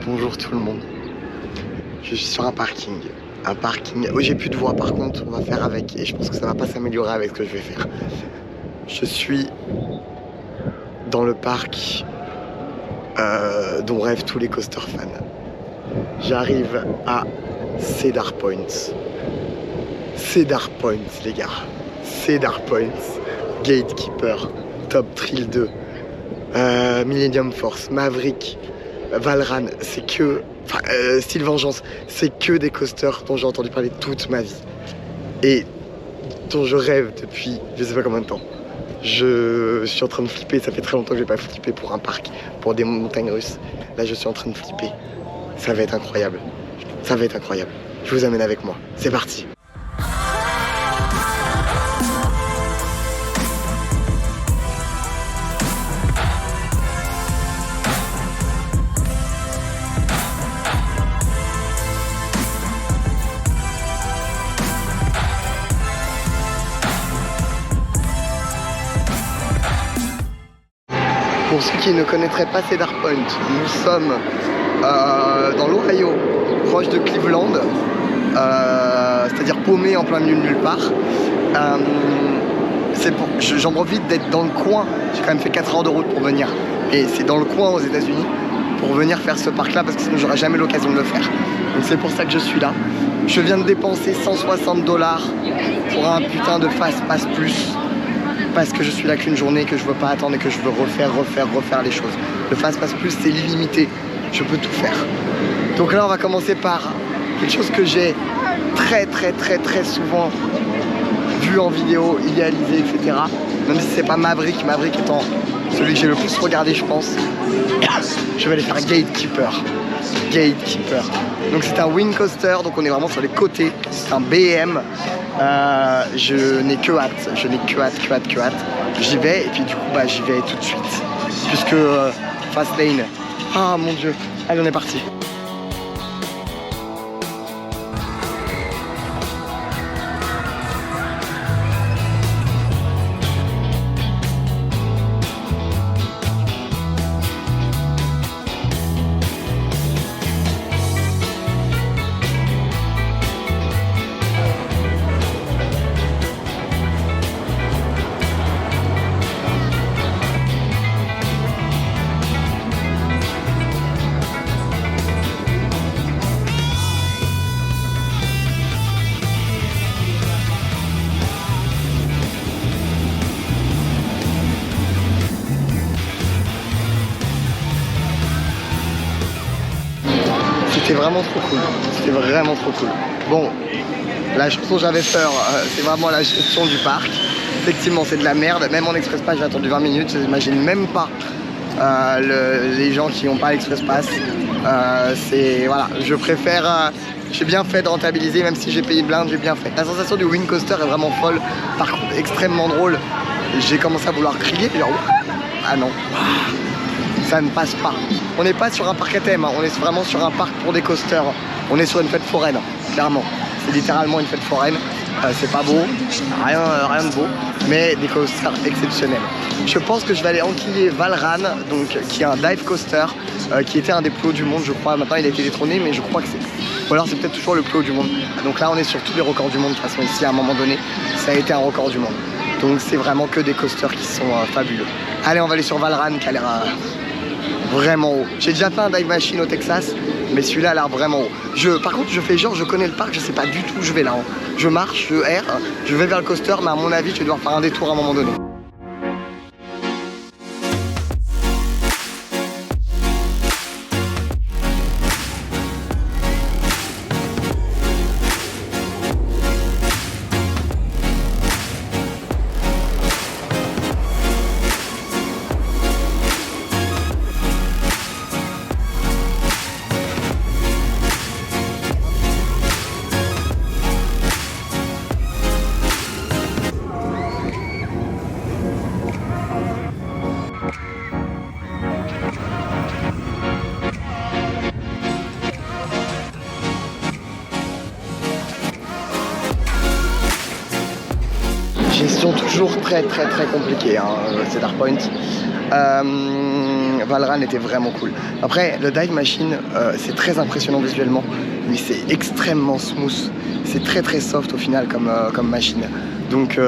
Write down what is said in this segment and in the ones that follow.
Bonjour tout le monde. Je suis sur un parking. Un parking. Oh, j'ai plus de voix par contre, on va faire avec. Et je pense que ça va pas s'améliorer avec ce que je vais faire. Je suis dans le parc dont rêvent tous les coaster fans. J'arrive à Cedar Point. Cedar Point, les gars. Cedar Point. Gatekeeper. Top Thrill 2. Millennium Force. Maverick. Valran. C'est que... Enfin, Steel Vengeance. C'est que des coasters dont j'ai entendu parler toute ma vie. Et dont je rêve depuis je sais pas combien de temps. Je suis en train de flipper. Ça fait très longtemps que j'ai pas flippé pour un parc. Pour des montagnes russes. Là, je suis en train de flipper. Ça va être incroyable. Ça va être incroyable. Je vous amène avec moi. C'est parti. Pour ceux qui ne connaîtraient pas Cedar Point, nous sommes dans l'Ohio, proche de Cleveland, c'est-à-dire paumé en plein milieu de nulle part. J'en profite d'être dans le coin, j'ai quand même fait 4 heures de route pour venir, et c'est dans le coin aux États-Unis pour venir faire ce parc-là parce que sinon j'aurais jamais l'occasion de le faire. Donc c'est pour ça que je suis là. Je viens de dépenser 160 $ pour un putain de Fast Pass Plus. Parce que je suis là qu'une journée, que je veux pas attendre et que je veux refaire les choses. Le Fast Pass Plus, c'est illimité. Je peux tout faire. Donc là, on va commencer par quelque chose que j'ai très souvent vu en vidéo, idéalisé, etc. Même si c'est pas Maverick étant celui que j'ai le plus regardé, je pense. Je vais aller faire Gatekeeper. Gatekeeper. Donc c'est un wing coaster, donc on est vraiment sur les côtés. C'est un BM. Je n'ai que hâte, j'y vais et puis du coup j'y vais tout de suite puisque Fast Lane, ah mon dieu, allez on est parti. C'était vraiment trop cool, c'était vraiment trop cool. Bon, la chanson J'avais peur, c'est vraiment la gestion du parc. Effectivement c'est de la merde, même en Express Pass j'ai attendu 20 minutes, j'imagine même pas les gens qui n'ont pas l'Express Pass. Voilà, je préfère, j'ai bien fait de rentabiliser, même si j'ai payé blinde, j'ai bien fait. La sensation du wing coaster est vraiment folle, par contre extrêmement drôle. J'ai commencé à vouloir crier, genre ah non. Ça ne passe pas. On n'est pas sur un parc à thème, hein. On est vraiment sur un parc pour des coasters. On est sur une fête foraine, clairement. C'est littéralement une fête foraine. C'est pas beau, rien de beau, mais des coasters exceptionnels. Je pense que je vais aller enquiller Valran, donc, qui est un dive coaster, qui était un des plus hauts du monde, je crois. Maintenant, il a été détrôné, mais je crois que c'est... Ou alors, c'est peut-être toujours le plus haut du monde. Donc là, on est sur tous les records du monde. De toute façon, ici, à un moment donné, ça a été un record du monde. Donc, c'est vraiment que des coasters qui sont fabuleux. Allez, on va aller sur Valran, qui a l'air... vraiment haut. J'ai déjà fait un dive machine au Texas, mais celui-là a l'air vraiment haut. Par contre, je fais genre, je connais le parc, je sais pas du tout où je vais là. Hein. Je marche, je erre, je vais vers le coaster, mais à mon avis, je vais devoir faire un détour à un moment donné. Gestion toujours très compliquée, hein, Cedar Point. Valran était vraiment cool. Après, le dive machine, c'est très impressionnant visuellement, mais c'est extrêmement smooth. C'est très très soft au final comme machine. Donc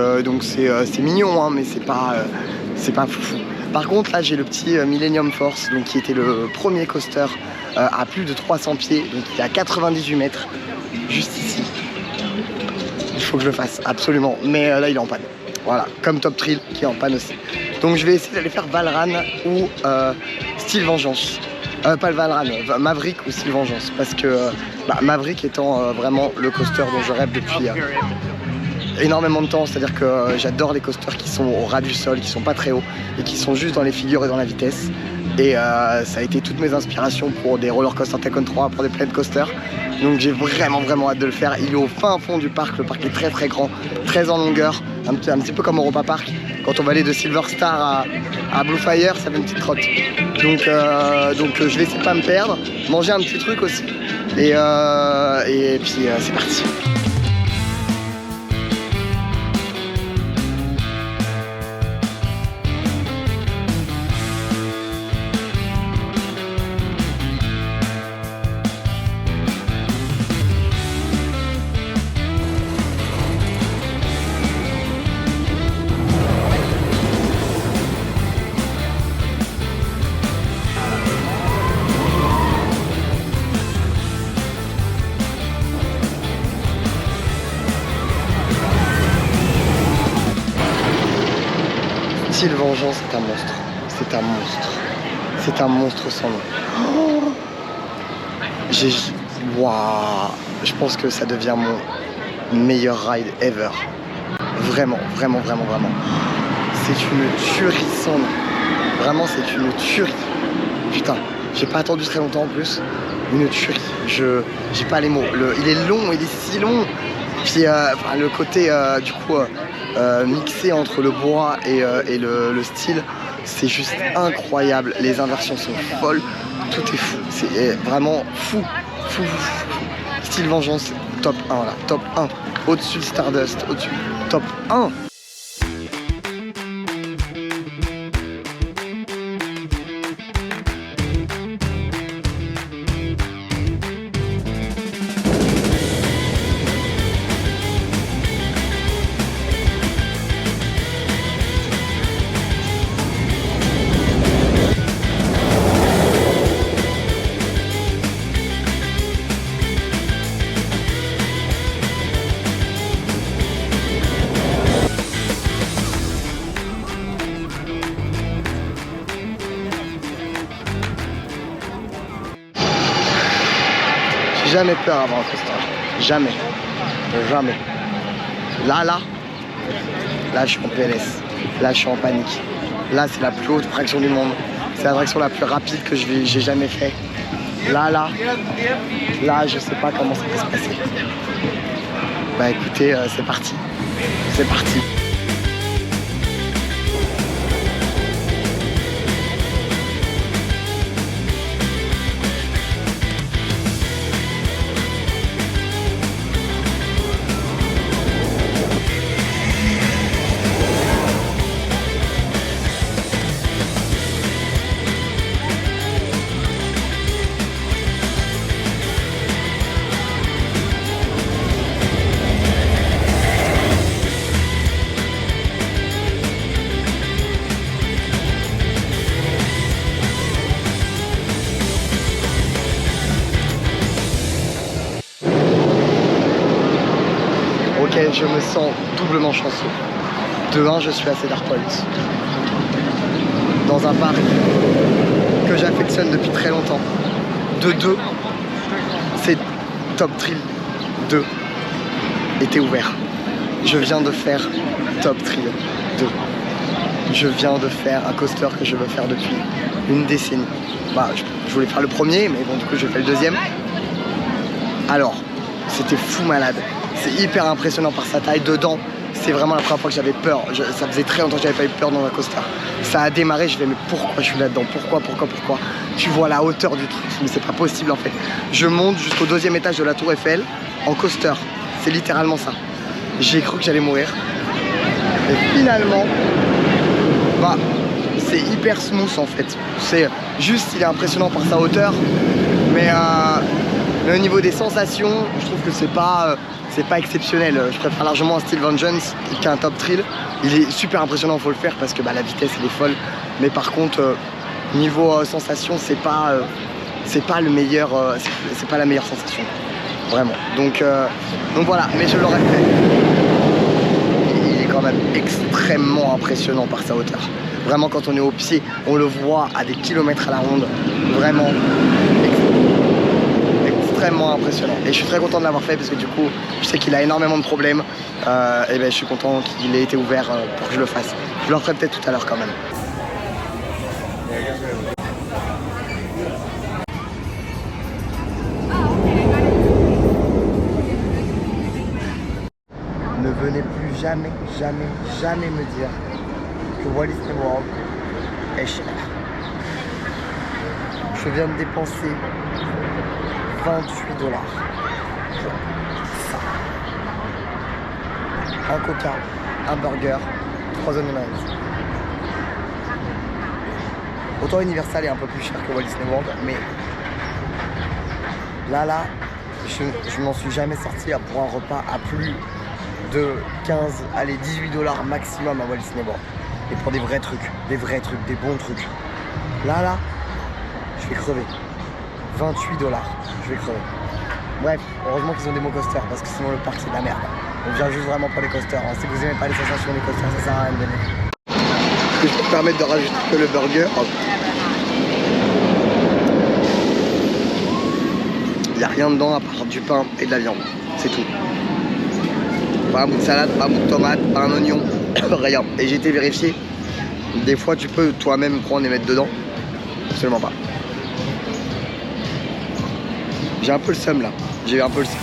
c'est mignon, hein, mais c'est pas fou. Par contre, là, j'ai le petit Millennium Force, donc qui était le premier coaster à plus de 300 pieds, donc il est à 98 mètres, juste ici. Il faut que je le fasse, absolument. Mais là, il est en panne. Voilà, comme Top Thrill qui est en panne aussi. Donc je vais essayer d'aller faire Valran ou Steel Vengeance. Pas le Valran, Maverick ou Steel Vengeance. Parce que Maverick étant vraiment le coaster dont je rêve depuis énormément de temps. C'est-à-dire que j'adore les coasters qui sont au ras du sol, qui sont pas très hauts et qui sont juste dans les figures et dans la vitesse. Et ça a été toutes mes inspirations pour des roller coaster Tycoon 3, pour des Planet Coaster. Donc j'ai vraiment hâte de le faire. Il est au fin fond du parc, le parc est très très grand, très en longueur, un petit peu comme Europa Park. Quand on va aller de Silver Star à Blue Fire, ça fait une petite trotte. Donc je vais essayer de pas me perdre, manger un petit truc aussi. Et puis c'est parti. Steel Vengeance, c'est un monstre. C'est un monstre. C'est un monstre sans nom. Oh, waouh, je pense que ça devient mon meilleur ride ever. Vraiment. C'est une tuerie sans nom. Vraiment, c'est une tuerie. Putain, j'ai pas attendu très longtemps en plus. Une tuerie. J'ai pas les mots. Il est long, il est si long. Puis le côté du coup mixé entre le bois et le style, c'est juste incroyable. Les inversions sont folles, tout est fou, c'est vraiment fou. Steel Vengeance, top 1 là, top 1, au-dessus de Stardust, au-dessus, top 1. Jamais peur avant un coaster, jamais. Là, je suis en PLS, là je suis en panique. Là c'est la plus haute fraction du monde, c'est l'attraction la plus rapide que j'ai jamais fait. Là, je sais pas comment ça peut se passer. Bah écoutez, c'est parti. Ok, je me sens doublement chanceux. De 1, je suis à Cedar Point. Dans un parc que j'affectionne depuis très longtemps. De 2, c'est Top Thrill 2 était ouvert. Je viens de faire Top Thrill 2. Je viens de faire un coaster que je veux faire depuis une décennie. Bah, je voulais faire le premier, mais bon, du coup, je fais le deuxième. Alors, c'était fou malade. C'est hyper impressionnant par sa taille. Dedans, c'est vraiment la première fois que j'avais peur. Ça faisait très longtemps que j'avais pas eu peur dans un coaster. Ça a démarré, je me mais pourquoi je suis là-dedans? Pourquoi? Tu vois la hauteur du truc, mais c'est pas possible en fait. Je monte jusqu'au 2e étage de la Tour Eiffel en coaster. C'est littéralement ça. J'ai cru que j'allais mourir. Et finalement, bah, c'est hyper smooth en fait. C'est juste, il est impressionnant par sa hauteur, mais au niveau des sensations, je trouve que c'est pas exceptionnel. Je préfère largement un style Vengeance qu'un Top Thrill. Il est super impressionnant, faut le faire parce que la vitesse elle est folle. Mais par contre, niveau sensation, c'est pas le meilleur, c'est pas la meilleure sensation, vraiment. Donc voilà, mais je l'aurais fait. Il est quand même extrêmement impressionnant par sa hauteur. Vraiment, quand on est au pied, on le voit à des kilomètres à la ronde. Vraiment extrêmement impressionnant. Et je suis très content de l'avoir fait parce que du coup, je sais qu'il a énormément de problèmes. Et je suis content qu'il ait été ouvert pour que je le fasse. Je le referai peut-être tout à l'heure quand même. Ne venez plus jamais me dire que Walt Disney World est cher. Je viens de dépenser 28 $. Ça. Un coca, un burger, 3 onion rings. Autant Universal est un peu plus cher que Walt Disney World, mais là, je m'en suis jamais sorti pour un repas à plus de 15, allez 18 $ maximum à Walt Disney World. Et pour des vrais trucs, des bons trucs. Là, je vais crever. 28 $, je vais crever. Bref, heureusement qu'ils ont des bons coasters parce que sinon le parc c'est de la merde. On vient juste vraiment pour les coasters. Si vous aimez pas les sensations des coasters, ça sert à rien de venir. Est-ce que je peux me permettre de rajouter que le burger? Il n'y a rien dedans à part du pain et de la viande. C'est tout. Pas un bout de salade, pas un bout de tomate, pas un oignon, rien. Et j'ai été vérifié. Des fois tu peux toi-même prendre et mettre dedans. Absolument pas. J'ai un peu le seum là. J'ai un peu le seum.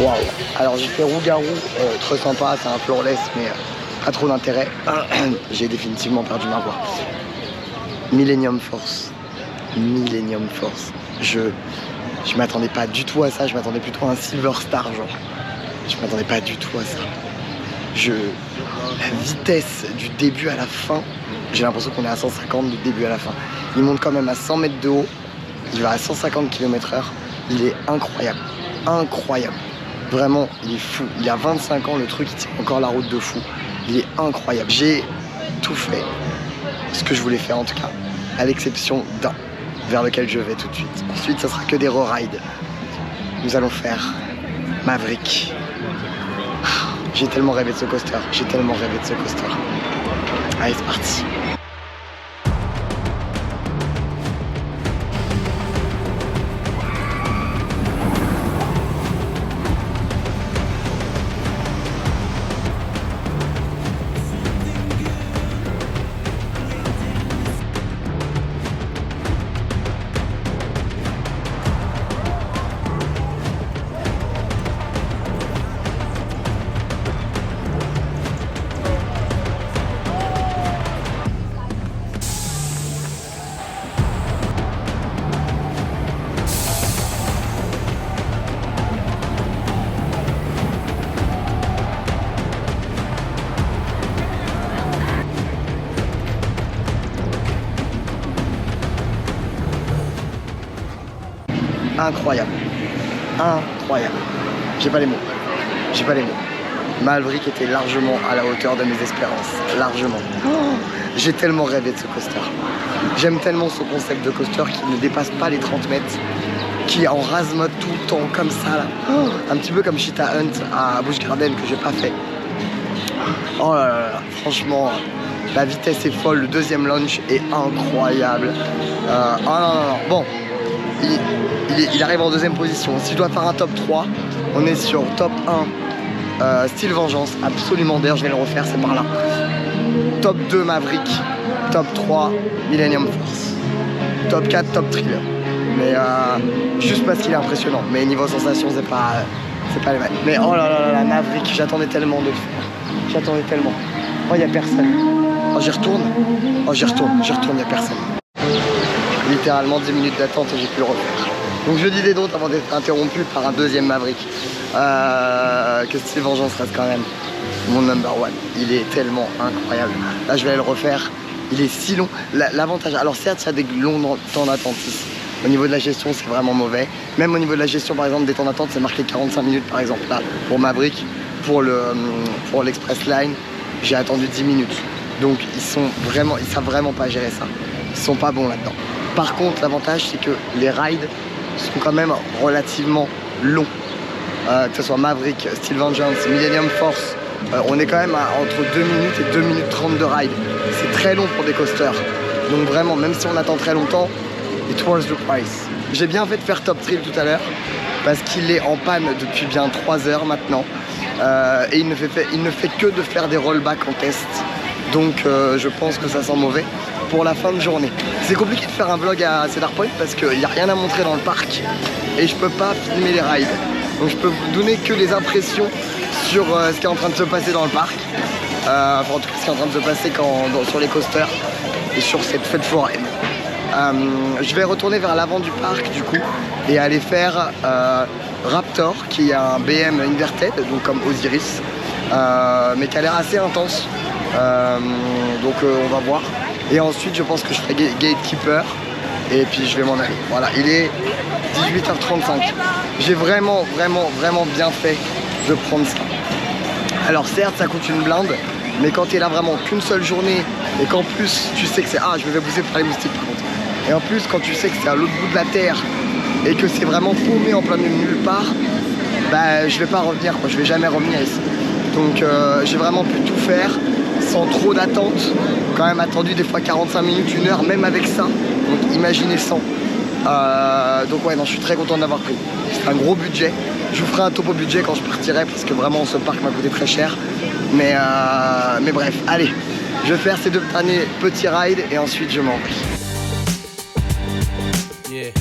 Waouh. Alors j'ai fait Rougarou, très sympa, c'est un floorless mais pas trop d'intérêt. J'ai définitivement perdu ma voix. Millennium Force. Je m'attendais pas du tout à ça, je m'attendais plutôt à un Silver Star genre. Je m'attendais pas du tout à ça. La vitesse du début à la fin, j'ai l'impression qu'on est à 150 du début à la fin. Il monte quand même à 100 mètres de haut, il va à 150 km/h, il est incroyable. Vraiment, il est fou. Il y a 25 ans, le truc, il tient encore la route de fou. Il est incroyable. J'ai tout fait, ce que je voulais faire en tout cas, à l'exception d'un, vers lequel je vais tout de suite. Ensuite, ça sera que des re-rides. Nous allons faire Maverick. J'ai tellement rêvé de ce coaster. Allez, c'est parti. Incroyable. J'ai pas les mots. Maverick était largement à la hauteur de mes espérances. Largement. J'ai tellement rêvé de ce coaster. J'aime tellement ce concept de coaster qui ne dépasse pas les 30 mètres, qui est en rase mode tout le temps, comme ça là. Un petit peu comme Cheetah Hunt à Busch Garden que j'ai pas fait. Oh là là, franchement, La vitesse est folle, le deuxième launch est incroyable. Oh non, non, non. Bon, il arrive en deuxième position. Si je dois faire un top 3, on est sur top 1, Steel Vengeance, absolument. D'ailleurs, je vais le refaire, c'est par là. Top 2, Maverick. Top 3, Millennium Force. Top 4, Top Thriller. Mais juste parce qu'il est impressionnant. Mais niveau sensation, c'est pas les mêmes. Mais oh là là là, Maverick, j'attendais tellement de le faire. J'attendais tellement. Oh, il n'y a personne. Oh, j'y retourne. Oh, j'y retourne, il n'y a personne. Littéralement 10 minutes d'attente et j'ai pu le refaire. Donc je dis des d'autres avant d'être interrompu par un deuxième Maverick. Que Steel Vengeance reste quand même mon number one. Il est tellement incroyable. Là, je vais le refaire. Il est si long. L'avantage, alors certes, il y a des longs temps d'attente ici. Au niveau de la gestion, c'est vraiment mauvais. Même au niveau de la gestion, par exemple, des temps d'attente, c'est marqué 45 minutes, par exemple. Là, pour Maverick, pour l'Express Line, j'ai attendu 10 minutes. Donc, ils savent vraiment pas gérer ça. Ils sont pas bons là-dedans. Par contre, l'avantage, c'est que les rides sont quand même relativement longs. Que ce soit Maverick, Steel Vengeance, Millennium Force, on est quand même entre 2 minutes et 2 minutes 30 de ride. C'est très long pour des coasters. Donc vraiment, même si on attend très longtemps, it worth the price. J'ai bien fait de faire Top Thrill tout à l'heure parce qu'il est en panne depuis bien 3 heures maintenant. Et il ne fait que de faire des rollbacks en test. Donc je pense que ça sent mauvais pour la fin de journée. C'est compliqué de faire un vlog à Cedar Point parce qu'il n'y a rien à montrer dans le parc et je peux pas filmer les rides. Donc je peux vous donner que les impressions sur ce qui est en train de se passer dans le parc. Enfin en tout cas ce qui est en train de se passer sur les coasters et sur cette fête foraine. Je vais retourner vers l'avant du parc du coup et aller faire Raptor qui est un BM inverted, donc comme Osiris, mais qui a l'air assez intense. Donc on va voir. Et ensuite je pense que je ferai Gatekeeper et puis je vais m'en aller. Voilà, il est 18h35. J'ai vraiment bien fait de prendre ça. Alors certes ça coûte une blinde, mais quand tu es là vraiment qu'une seule journée et qu'en plus tu sais que c'est... Ah, je me vais pousser pour les moustiques par contre. Et en plus quand tu sais que c'est à l'autre bout de la terre et que c'est vraiment paumé en plein milieu de nulle part, bah je vais pas revenir quoi, je vais jamais revenir ici. Donc j'ai vraiment pu tout faire sans trop d'attente. Quand même attendu des fois 45 minutes, 1 heure, même avec ça. Donc imaginez 100. Donc ouais, non, je suis très content d'avoir pris. C'est un gros budget. Je vous ferai un topo budget quand je partirai parce que vraiment ce parc m'a coûté très cher. Mais bref, allez, je vais faire ces 2 derniers petits rides et ensuite je m'en vais. Yeah.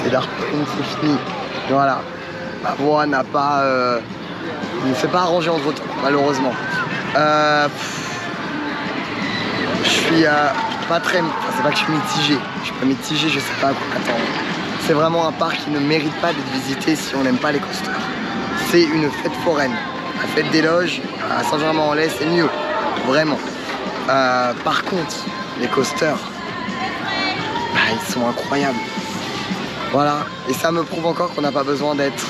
Cedar Point, c'est fini. Voilà. Ma voix n'a pas... ne s'est pas arrangé entre temps, malheureusement. Je suis pas très... Enfin, c'est pas que je suis mitigé. Je suis pas mitigé, je sais pas à quoi attendre. C'est vraiment un parc qui ne mérite pas d'être visité si on n'aime pas les coasters. C'est une fête foraine. La fête des loges à Saint-Germain-en-Laye, c'est mieux, vraiment. Par contre, les coasters, bah, ils sont incroyables. Voilà, et ça me prouve encore qu'on n'a pas besoin d'être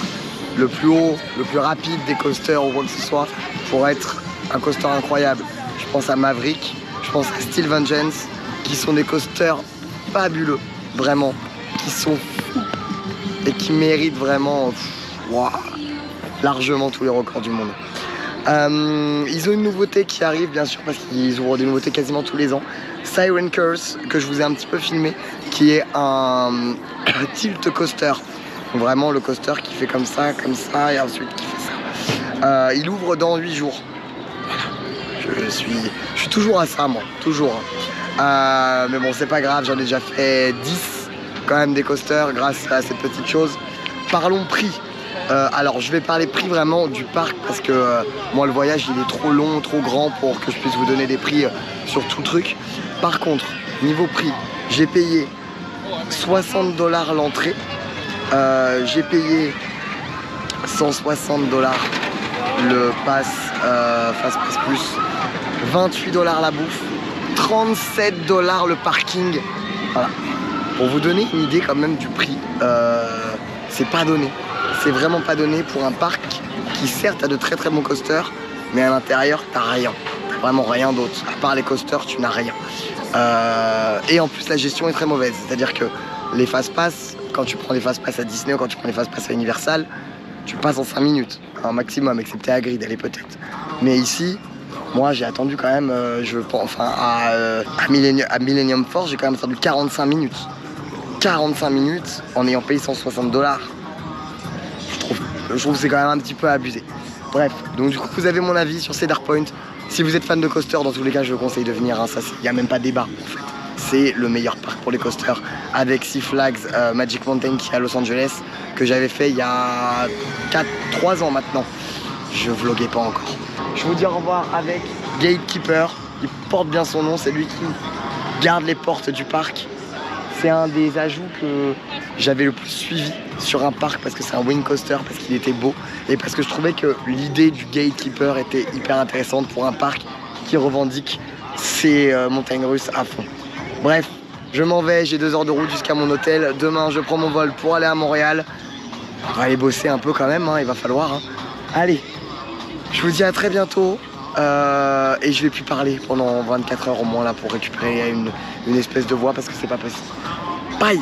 le plus haut, le plus rapide des coasters ou quoi que ce soit pour être un coaster incroyable. Je pense à Maverick, je pense à Steel Vengeance, qui sont des coasters fabuleux, vraiment, qui sont fous et qui méritent vraiment largement tous les records du monde. Ils ont une nouveauté qui arrive, bien sûr, parce qu'ils ouvrent des nouveautés quasiment tous les ans. Siren Curse, que je vous ai un petit peu filmé, qui est un tilt coaster. Donc vraiment le coaster qui fait comme ça, et ensuite qui fait ça. Il ouvre dans 8 jours. Voilà. Je suis toujours à ça, moi, toujours. Mais bon, c'est pas grave, j'en ai déjà fait 10 quand même des coasters grâce à cette petite chose. Parlons prix. Alors je vais parler prix vraiment du parc parce que moi le voyage il est trop long, trop grand pour que je puisse vous donner des prix sur tout le truc. Par contre, niveau prix, j'ai payé 60 $ l'entrée, j'ai payé 160 $ le pass Fast Pass Plus, 28 $ la bouffe, 37 $ le parking. Voilà. Pour vous donner une idée quand même du prix, c'est pas donné. C'est vraiment pas donné pour un parc qui certes a de très très bons coasters, mais à l'intérieur t'as rien, t'as vraiment rien d'autre. À part les coasters, tu n'as rien. Et en plus la gestion est très mauvaise, c'est-à-dire que les fast pass, quand tu prends des fast pass à Disney ou quand tu prends des fast pass à Universal, tu passes en 5 minutes, un maximum, excepté à Grid, elle est peut-être. Mais ici, moi j'ai attendu quand même, à Millennium Force, j'ai quand même attendu 45 minutes. 45 minutes en ayant payé 160 $. Je trouve que c'est quand même un petit peu abusé. Bref, donc du coup vous avez mon avis sur Cedar Point. Si vous êtes fan de coaster, dans tous les cas je vous conseille de venir, hein, ça il n'y a même pas débat en fait. C'est le meilleur parc pour les coasters avec Six Flags Magic Mountain qui est à Los Angeles, que j'avais fait il y a 3 ans maintenant. Je vloguais pas encore. Je vous dis au revoir avec Gatekeeper, il porte bien son nom, c'est lui qui garde les portes du parc. C'est un des ajouts que j'avais le plus suivi sur un parc parce que c'est un wing coaster, parce qu'il était beau et parce que je trouvais que l'idée du Gatekeeper était hyper intéressante pour un parc qui revendique ses montagnes russes à fond. Bref, je m'en vais, j'ai 2 heures de route jusqu'à mon hôtel. Demain, je prends mon vol pour aller à Montréal. On va aller bosser un peu quand même, hein, il va falloir. Hein. Allez, je vous dis à très bientôt. Et je vais plus parler pendant 24 heures au moins là pour récupérer une espèce de voix parce que c'est pas possible. Bye.